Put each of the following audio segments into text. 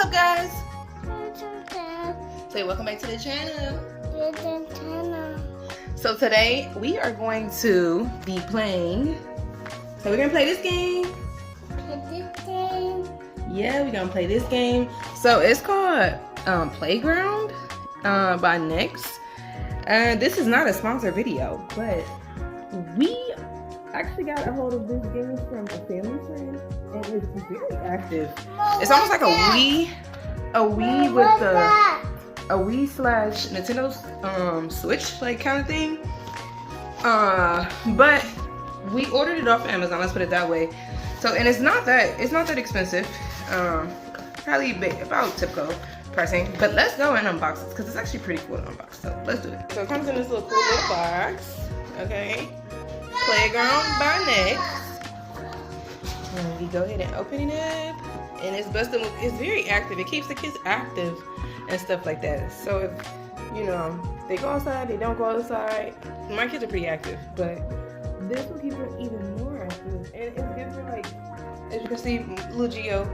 up, guys? Say welcome back to the channel. So today we are going to be playing. So we're gonna play this game. Yeah, we're gonna play this game. So it's called Playground by NEX. This is not a sponsored video, but we actually got a hold of this game from a family friend, and it's very active. It's almost like a Wii with a Wii slash Nintendo Switch like kind of thing. But we ordered it off Amazon. Let's put it that way. So, and it's not that expensive. Probably about typical pricing. But let's go and unbox it because it's actually pretty cool to unbox. So let's do it. So it comes in this little cool little box. Okay. Playground by NEX. And we go ahead and open it up. And it's busted. It's very active. It keeps the kids active and stuff like that. So if you know they go outside, they don't go outside. My kids are pretty active, but this will keep them even more active. And it's good for, like, as you can see, little Gio,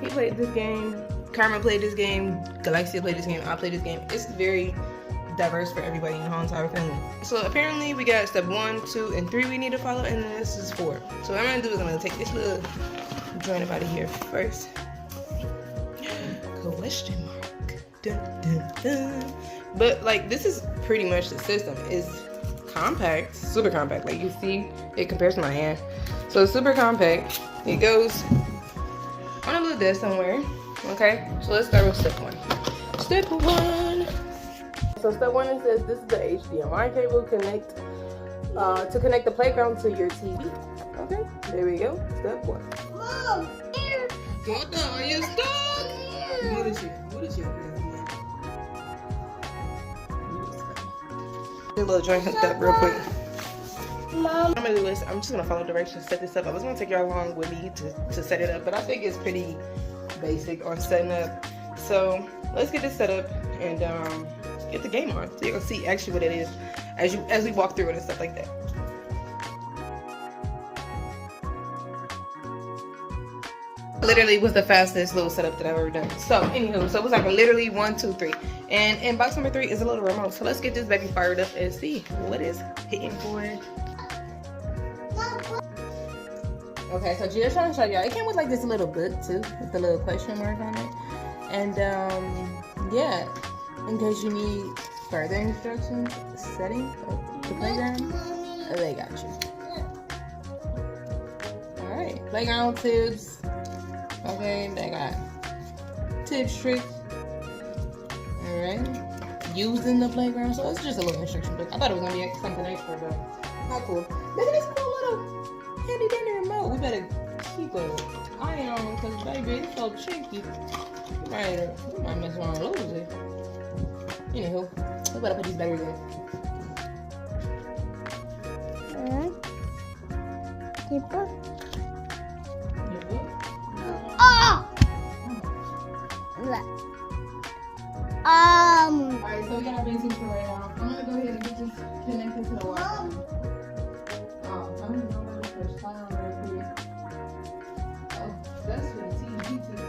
he played this game. Carmen played this game. Galaxia played this game. I played this game. It's very diverse for everybody in the whole entire family. So apparently we got step 1, 2, and 3 we need to follow, and then this is 4. So what I'm gonna do is I'm gonna take this little joint up out of here first. Question mark. Dun, dun, dun. But like this is pretty much the system. It's compact, super compact. Like you see, it compares to my hand. So it's super compact. It goes on a little desk somewhere. Okay, so let's start with step 1. Step 1. So step 1, it says this is the HDMI cable to connect the playground to your TV. Okay, there we go. Step 1. Mom, here. What the? Are you stuck? What is your a little joint hooked up real quick. Mom. I'm gonna do this. I'm just gonna follow directions, set this up. I was gonna take y'all along with me to set it up, but I think it's pretty basic on setting up. So let's get this set up and get the game on, so you can see actually what it is as we walk through it and stuff like that. Literally was the fastest little setup that I've ever done. So anywho, so it was like a literally 1, 2, 3, and in box number 3 is a little remote. So let's get this baby fired up and see what is hitting for it. Okay, so Gio's trying to show y'all. It came with like this little book too, with the little question mark on it. And yeah, in case you need further instructions, setting the playground, they got you. All right, playground tips. Okay, they got tips, tricks. All right, using the playground. So it's just a little instruction book. I thought it was gonna be something extra, but how cool! Look at this cool little handy dandy remote. We better keep an eye on because baby, it's so cheeky. We might mess around and lose it. Anywho, we better put these batteries in. Keep up. Alright, so we got our basics for right now. I'm gonna go ahead and get this connected to the Wi-Fi. I'm gonna go over this turn on very quick. Oh, that's for the TV too.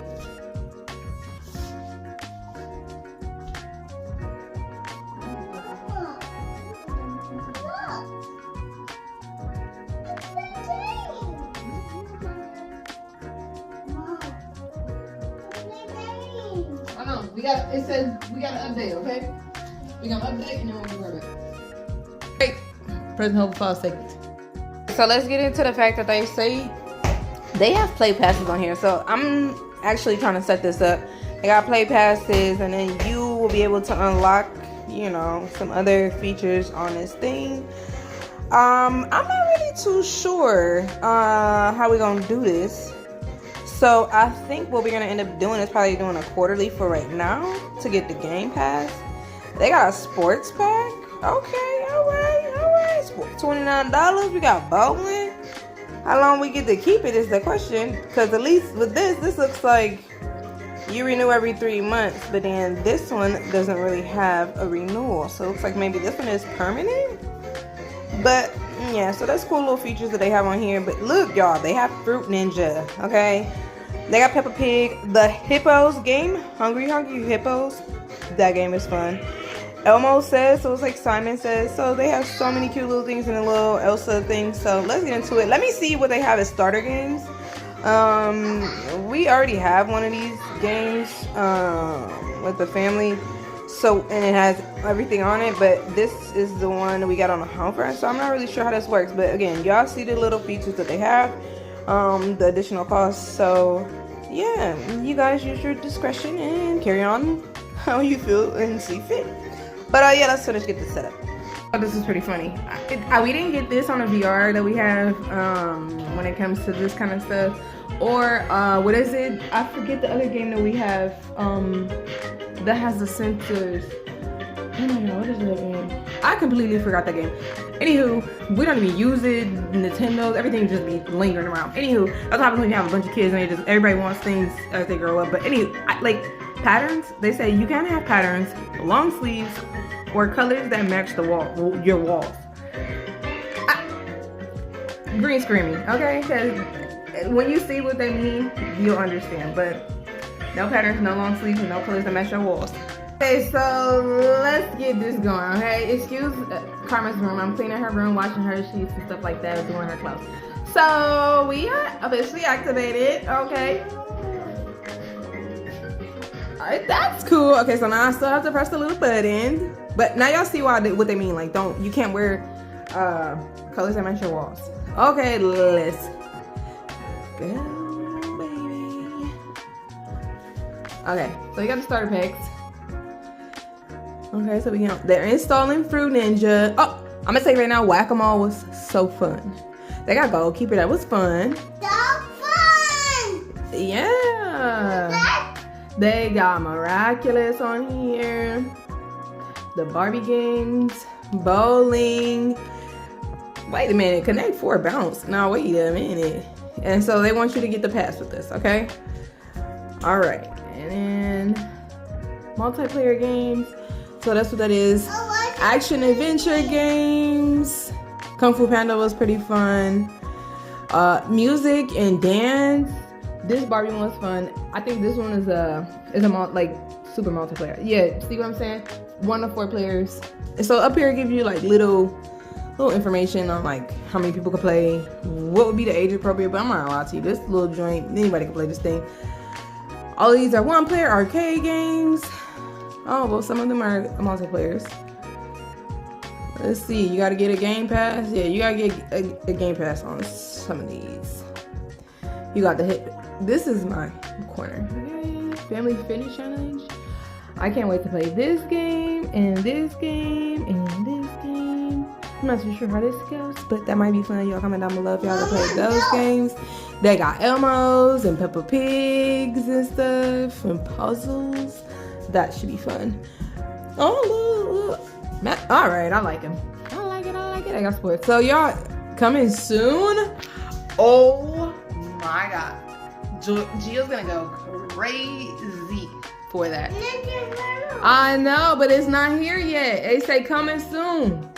It says we gotta update, okay? We're gonna update and then we'll be right back. Hey, present hold for 5 seconds. So let's get into the fact that they say they have play passes on here. So I'm actually trying to set this up. They got play passes, and then you will be able to unlock, you know, some other features on this thing. I'm not really too sure how we're gonna do this. So I think what we're gonna end up doing is probably doing a quarterly for right now to get the game pass. They got a sports pack. Okay, all right. $29. We got bowling. How long we get to keep it is the question. Because at least with this looks like you renew every 3 months, but then this one doesn't really have a renewal. So it looks like maybe this one is permanent. But yeah, so that's cool little features that they have on here. But look, y'all, they have Fruit Ninja. Okay. They got Peppa Pig, the Hippos game, Hungry Hippos. That game is fun. Elmo says, so it's like Simon says, so they have so many cute little things in the little Elsa thing. So let's get into it. Let me see what they have as starter games. We already have one of these games with the family. So, and it has everything on it, but this is the one that we got on the home front. So I'm not really sure how this works, but again, y'all see the little features that they have, the additional costs. So yeah, you guys use your discretion and carry on how you feel and see fit. But yeah, let's finish get this set up. Oh, this is pretty funny. We didn't get this on a VR that we have when it comes to this kind of stuff. Or what is it? I forget the other game that we have that has the sensors. Oh my god, what is that game? I completely forgot that game. Anywho, we don't even use it. Nintendo's, everything just be lingering around. Anywho, that's what happens when you have a bunch of kids and everybody wants things as they grow up. But anyway, like patterns, they say you can't have patterns, long sleeves, or colors that match the your walls. Green screaming, okay? Because when you see what they mean, you'll understand. But no patterns, no long sleeves, and no colors that match your walls. Okay, so let's get this going, okay? Excuse Carmen's room. I'm cleaning her room, washing her sheets and stuff like that, doing her clothes. So we are officially activated, okay? Alright, that's cool. Okay, so now I still have to press the little button. But now y'all see what they mean. Like, you can't wear colors that match your walls. Okay, let's go, baby. Okay, so you got the starter packs. Okay, so they're installing Fruit Ninja. Oh, I'm gonna say right now, Whack-A-Mole was so fun. They got Goalkeeper, that was fun. So fun! Yeah. They got Miraculous on here. The Barbie games, bowling. Wait a minute, Connect 4 bounce. No, wait a minute. And so they want you to get the pass with this, okay? All right, and then multiplayer games. So that's what that is. Action adventure games. Kung Fu Panda was pretty fun. Music and dance. This Barbie one was fun. I think this one is like super multiplayer. Yeah, see what I'm saying? 1 to 4 players. And so up here it gives you like little information on like how many people can play, what would be the age appropriate. But I'm not gonna lie to you, this little joint, anybody can play this thing. All of these are 1-player arcade games. Oh, well, some of them are multiplayers. Let's see, you gotta get a game pass. Yeah, you gotta get a game pass on some of these. You got the hit. This is my corner. Okay. Family Fitness Challenge. I can't wait to play this game, and this game, and this game. I'm not too sure how this goes, but that might be fun. Y'all comment down below if y'all can play those games. They got Elmos and Peppa Pigs and stuff, and puzzles. That should be fun. Oh, look. Matt, all right, I like him. I like it. I got sports. So y'all coming soon. Oh my god, Gio's gonna go crazy for that. I know, but it's not here yet. They say coming soon,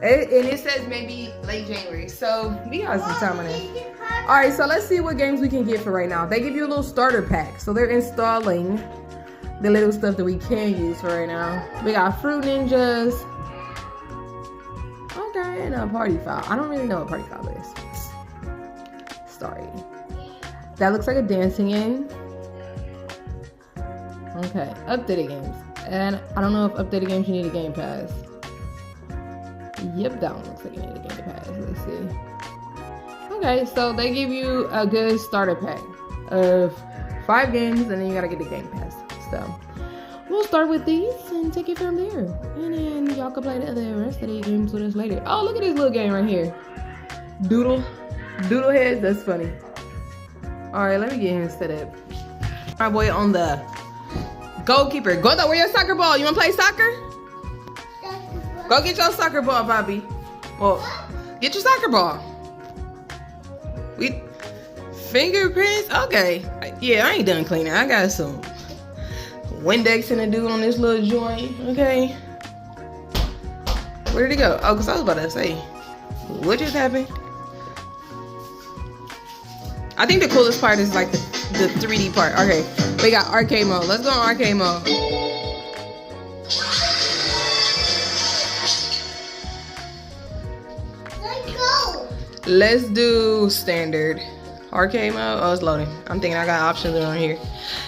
and it says maybe late January. So we got some time on it. All right, so let's see what games we can get for right now. They give you a little starter pack, so they're installing the little stuff that we can use for right now. We got Fruit Ninjas. Okay, and a Party Foul. I don't really know what Party Foul is. Sorry. That looks like a dancing game. Okay, updated games. And I don't know if updated games you need a game pass. Yep, that one looks like you need a game pass. Let's see. Okay, so they give you a good starter pack of 5 games, and then you gotta get the game pass. So we'll start with these and take it from there, and then y'all can play the rest of the games with us later. Oh, look at this little game right here. Doodle heads. That's funny. All right, let me get him set up. Our boy on the goalkeeper. Go though. Where your soccer ball? You wanna play soccer? Go get your soccer ball, Bobby. Well, get your soccer ball. Fingerprints. Okay. Yeah, I ain't done cleaning. I got some Windex in the do on this little joint. Okay. Where did it go? Oh, because I was about to say, what just happened? I think the coolest part is like the 3D part. Okay, we got arcade mode. Let's go on arcade mode. Let's go. Let's do standard. Arcade mode. Oh, it's loading. I'm thinking I got options on here.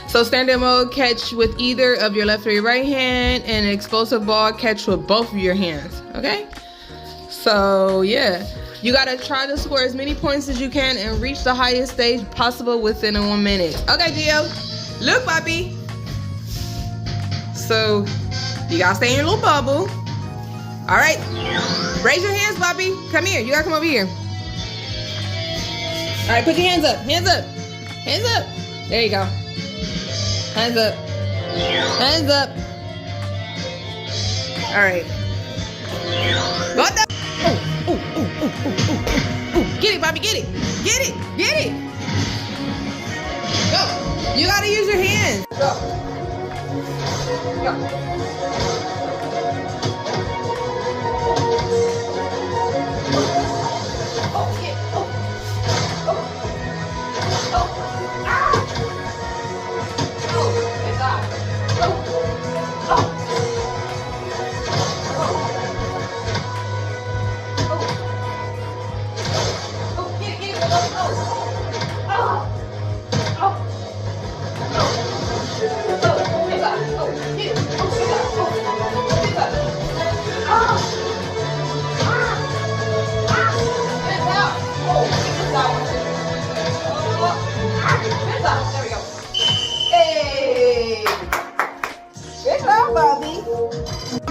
So standard mode, catch with either of your left or your right hand, and an explosive ball, catch with both of your hands. Okay. So yeah, you gotta try to score as many points as you can and reach the highest stage possible within 1 minute. Okay, Gio. Look, Bobby. So you gotta stay in your little bubble. All right. Raise your hands, Bobby. Come here. You gotta come over here. All right, put your hands up. Hands up. Hands up. There you go. Hands up. Hands up. All right. Go up. Ooh. Get it, Bobby. Get it. Get it. Get it. Go. You gotta use your hands. Go. Go.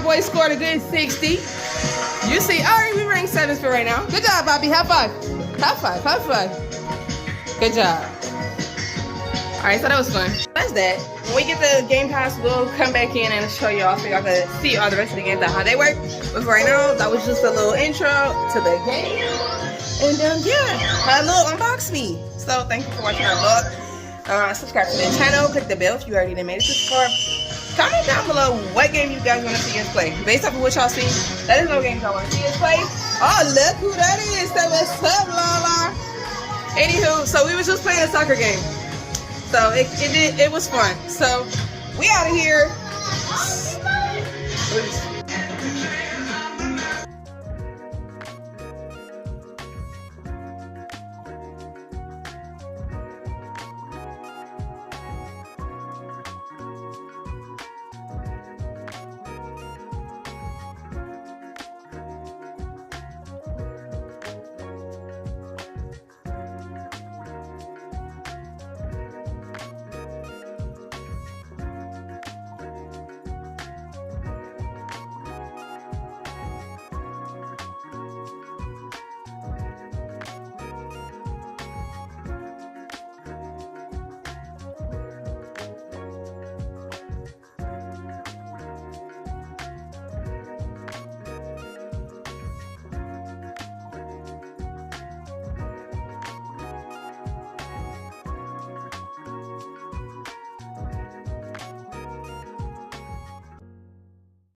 Boy scored a good 60. You see, all right, we ranked 7th for right now. Good job, Bobby. High five. High five. High five. Good job. All right, so that was fun. That's that. When we get the game pass, we'll come back in and show y'all so y'all can see all the rest of the games and how they work. But for right now, that was just a little intro to the game. And yeah, a little unbox me. So thank you for watching our vlog. Subscribe to the channel. Click the bell if you already done made it to subscribe. Comment down below what game you guys want to see us play. Based off of what y'all see, let us know games y'all want to see us play. Oh, look who that is. Say what's up, Lala. Anywho, so we was just playing a soccer game. So it was fun. So we out of here.